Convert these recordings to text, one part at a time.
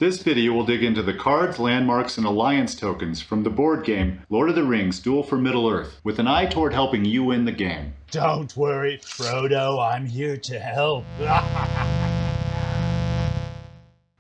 This video will dig into the cards, landmarks, and alliance tokens from the board game Lord of the Rings Duel for Middle-earth, with an eye toward helping you win the game. Don't worry, Frodo, I'm here to help.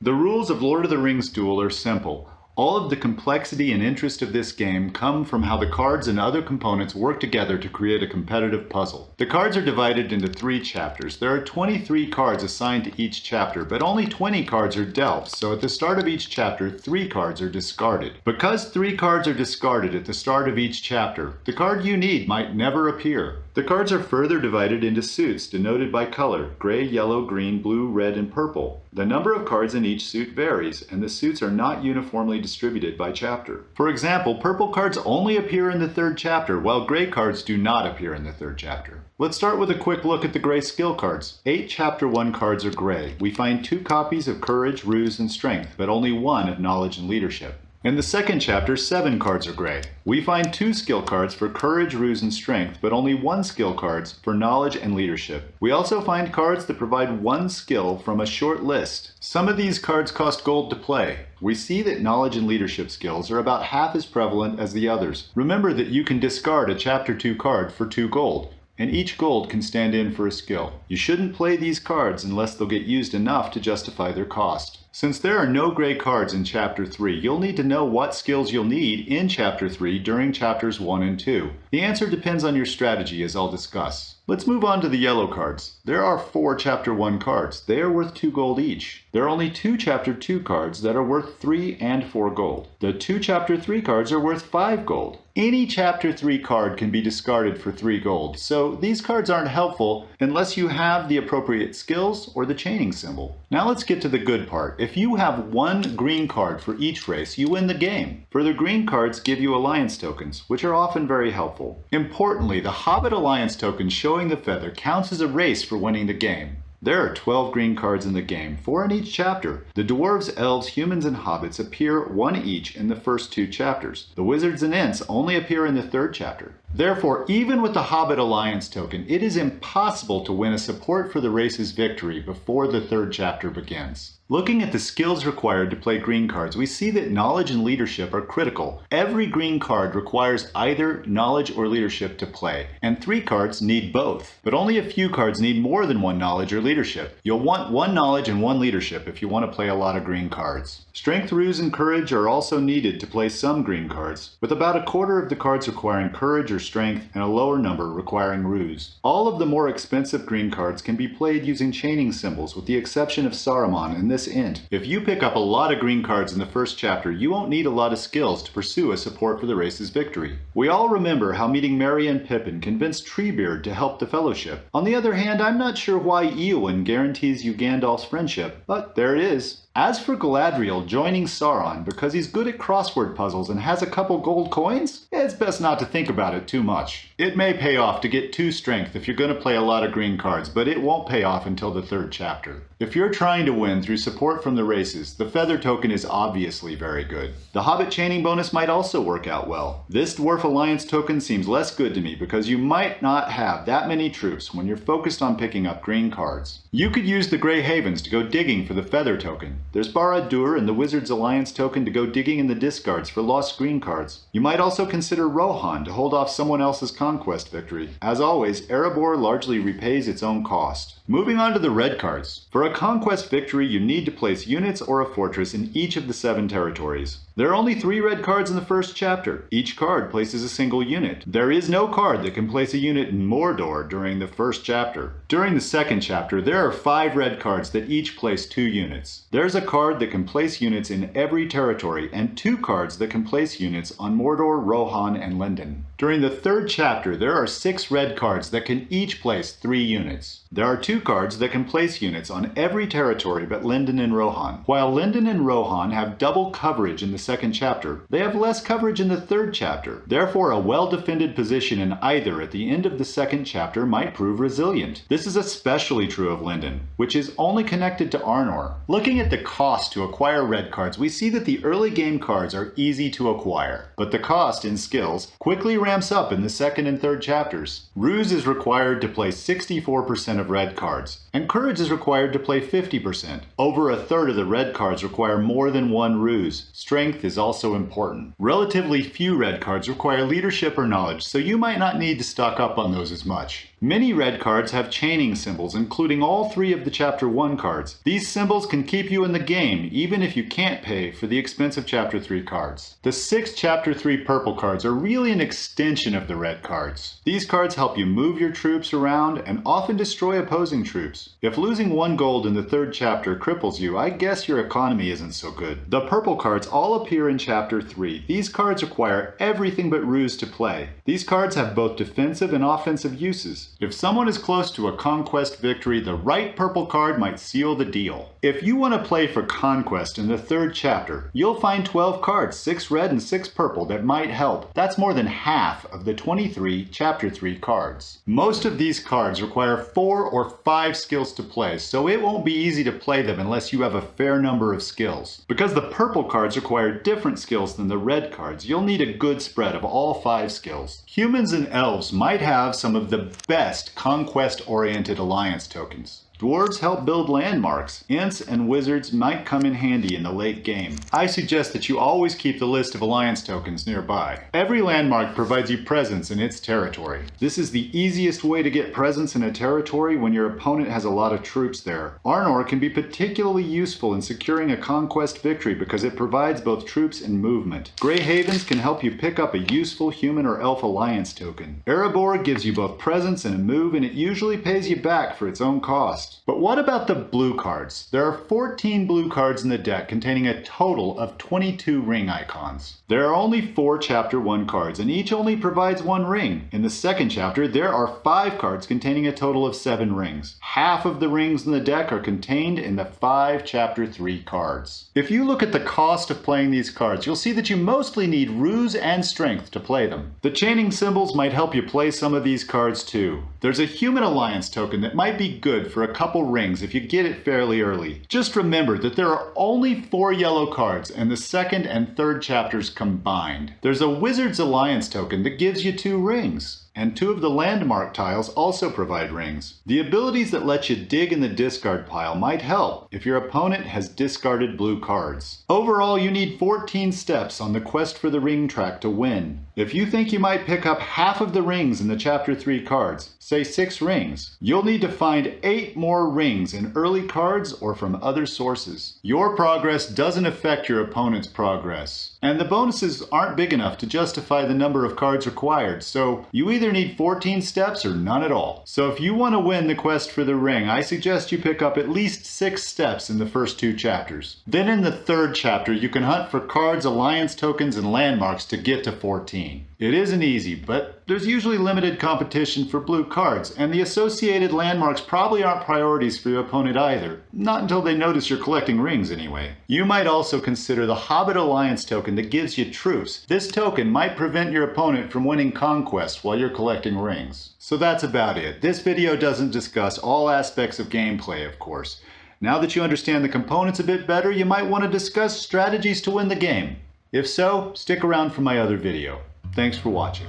The rules of Lord of the Rings Duel are simple. All of the complexity and interest of this game come from how the cards and other components work together to create a competitive puzzle. The cards are divided into 3 chapters. There are 23 cards assigned to each chapter, but only 20 cards are dealt, so at the start of each chapter, 3 cards are discarded. Because 3 cards are discarded at the start of each chapter, the card you need might never appear. The cards are further divided into suits, denoted by color: gray, yellow, green, blue, red, and purple. The number of cards in each suit varies, and the suits are not uniformly distributed by chapter. For example, purple cards only appear in the 3rd chapter, while gray cards do not appear in the 3rd chapter. Let's start with a quick look at the gray skill cards. 8 Chapter 1 cards are gray. We find 2 copies of Courage, Ruse, and Strength, but only 1 of Knowledge and Leadership. In the 2nd chapter, 7 cards are gray. We find 2 skill cards for Courage, Ruse, and Strength, but only 1 skill cards for Knowledge and Leadership. We also find cards that provide 1 skill from a short list. Some of these cards cost gold to play. We see that Knowledge and Leadership skills are about half as prevalent as the others. Remember that you can discard a Chapter 2 card for 2 gold, and each gold can stand in for a skill. You shouldn't play these cards unless they'll get used enough to justify their cost. Since there are no gray cards in Chapter 3, you'll need to know what skills you'll need in Chapter 3 during Chapters 1 and 2. The answer depends on your strategy, as I'll discuss. Let's move on to the yellow cards. There are 4 Chapter 1 cards. They are worth 2 gold each. There are only 2 Chapter 2 cards that are worth 3 and 4 gold. The 2 Chapter 3 cards are worth 5 gold. Any Chapter 3 card can be discarded for 3 gold, so these cards aren't helpful unless you have the appropriate skills or the chaining symbol. Now let's get to the good part. If you have 1 green card for each race, you win the game. Further, green cards give you alliance tokens, which are often very helpful. Importantly, the Hobbit alliance token showing the feather counts as a race for winning the game. There are 12 green cards in the game, 4 in each chapter. The dwarves, elves, humans, and hobbits appear 1 each in the first 2 chapters. The wizards and ents only appear in the 3rd chapter. Therefore, even with the Hobbit Alliance token, it is impossible to win a support for the race's victory before the 3rd chapter begins. Looking at the skills required to play green cards, we see that Knowledge and Leadership are critical. Every green card requires either Knowledge or Leadership to play, and 3 cards need both. But only a few cards need more than 1 Knowledge or Leadership. You'll want 1 Knowledge and 1 Leadership if you want to play a lot of green cards. Strength, Ruse, and Courage are also needed to play some green cards, with about a quarter of the cards requiring Courage or Strength and a lower number requiring Ruse. All of the more expensive green cards can be played using chaining symbols, with the exception of Saruman and this int. If you pick up a lot of green cards in the 1st chapter, you won't need a lot of skills to pursue a support for the race's victory. We all remember how meeting Merry and Pippin convinced Treebeard to help the Fellowship. On the other hand, I'm not sure why Eowyn guarantees you Gandalf's friendship, but there it is. As for Galadriel joining Sauron because he's good at crossword puzzles and has a couple gold coins, it's best not to think about it too much. It may pay off to get 2 strength if you're going to play a lot of green cards, but it won't pay off until the 3rd chapter. If you're trying to win through support from the races, the feather token is obviously very good. The Hobbit chaining bonus might also work out well. This Dwarf Alliance token seems less good to me because you might not have that many troops when you're focused on picking up green cards. You could use the Grey Havens to go digging for the feather token. There's Barad-dûr and the Wizard's Alliance token to go digging in the discards for lost green cards. You might also consider Rohan to hold off someone else's conquest victory. As always, Erebor largely repays its own cost. Moving on to the red cards. For a conquest victory, you need to place units or a fortress in each of the 7 territories. There are only 3 red cards in the 1st chapter. Each card places a single unit. There is no card that can place a unit in Mordor during the 1st chapter. During the 2nd chapter, there are 5 red cards that each place 2 units. There's a card that can place units in every territory, and 2 cards that can place units on Mordor, Rohan, and Lindon. During the 3rd chapter, there are 6 red cards that can each place 3 units. There are 2 cards that can place units on every territory but Lindon and Rohan. While Lindon and Rohan have double coverage in the 2nd chapter, they have less coverage in the 3rd chapter. Therefore, a well-defended position in either at the end of the 2nd chapter might prove resilient. This is especially true of Lindon, which is only connected to Arnor. Looking at the cost to acquire red cards, we see that the early game cards are easy to acquire, but the cost in skills quickly ramps up in the second and third chapters. Ruse is required to play 64% of red cards, and courage is required to play 50%. Over a third of the red cards require more than one ruse. Strength is also important. Relatively few red cards require leadership or knowledge, so you might not need to stock up on those as much. Many red cards have chaining symbols, including all 3 of the Chapter 1 cards. These symbols can keep you in the game, even if you can't pay for the expensive Chapter 3 cards. The 6 Chapter 3 purple cards are really an extension of the red cards. These cards help you move your troops around and often destroy opposing troops. If losing 1 gold in the 3rd chapter cripples you, I guess your economy isn't so good. The purple cards all appear in Chapter 3. These cards require everything but ruse to play. These cards have both defensive and offensive uses. If someone is close to a conquest victory, the right purple card might seal the deal. If you want to play for conquest in the 3rd chapter, you'll find 12 cards, 6 red and 6 purple, that might help. That's more than half of the 23 Chapter 3 cards. Most of these cards require 4 or 5 skills to play, so it won't be easy to play them unless you have a fair number of skills. Because the purple cards require different skills than the red cards, you'll need a good spread of all 5 skills. Humans and elves might have some of the best conquest-oriented alliance tokens. Dwarves help build landmarks. Ints and wizards might come in handy in the late game. I suggest that you always keep the list of alliance tokens nearby. Every landmark provides you presence in its territory. This is the easiest way to get presence in a territory when your opponent has a lot of troops there. Arnor can be particularly useful in securing a conquest victory because it provides both troops and movement. Grey Havens can help you pick up a useful human or elf alliance token. Erebor gives you both presence and a move, and it usually pays you back for its own cost. But what about the blue cards? There are 14 blue cards in the deck containing a total of 22 ring icons. There are only 4 Chapter 1 cards, and each only provides 1 ring. In the 2nd chapter, there are 5 cards containing a total of 7 rings. Half of the rings in the deck are contained in the 5 Chapter 3 cards. If you look at the cost of playing these cards, you'll see that you mostly need ruse and strength to play them. The chaining symbols might help you play some of these cards too. There's a human alliance token that might be good for a couple rings if you get it fairly early. Just remember that there are only 4 yellow cards in the 2nd and 3rd chapters combined. There's a Wizard's Alliance token that gives you 2 rings. And 2 of the landmark tiles also provide rings. The abilities that let you dig in the discard pile might help if your opponent has discarded blue cards. Overall, you need 14 steps on the quest for the ring track to win. If you think you might pick up half of the rings in the Chapter 3 cards, say 6 rings, you'll need to find 8 more rings in early cards or from other sources. Your progress doesn't affect your opponent's progress, and the bonuses aren't big enough to justify the number of cards required, so you either need 14 steps or none at all. So if you want to win the quest for the ring, I suggest you pick up at least 6 steps in the first 2 chapters. Then in the 3rd chapter, you can hunt for cards, alliance tokens, and landmarks to get to 14. It isn't easy, but there's usually limited competition for blue cards, and the associated landmarks probably aren't priorities for your opponent either. Not until they notice you're collecting rings anyway. You might also consider the Hobbit Alliance token that gives you troops. This token might prevent your opponent from winning conquest while you're collecting rings. So that's about it. This video doesn't discuss all aspects of gameplay, of course. Now that you understand the components a bit better, you might want to discuss strategies to win the game. If so, stick around for my other video. Thanks for watching.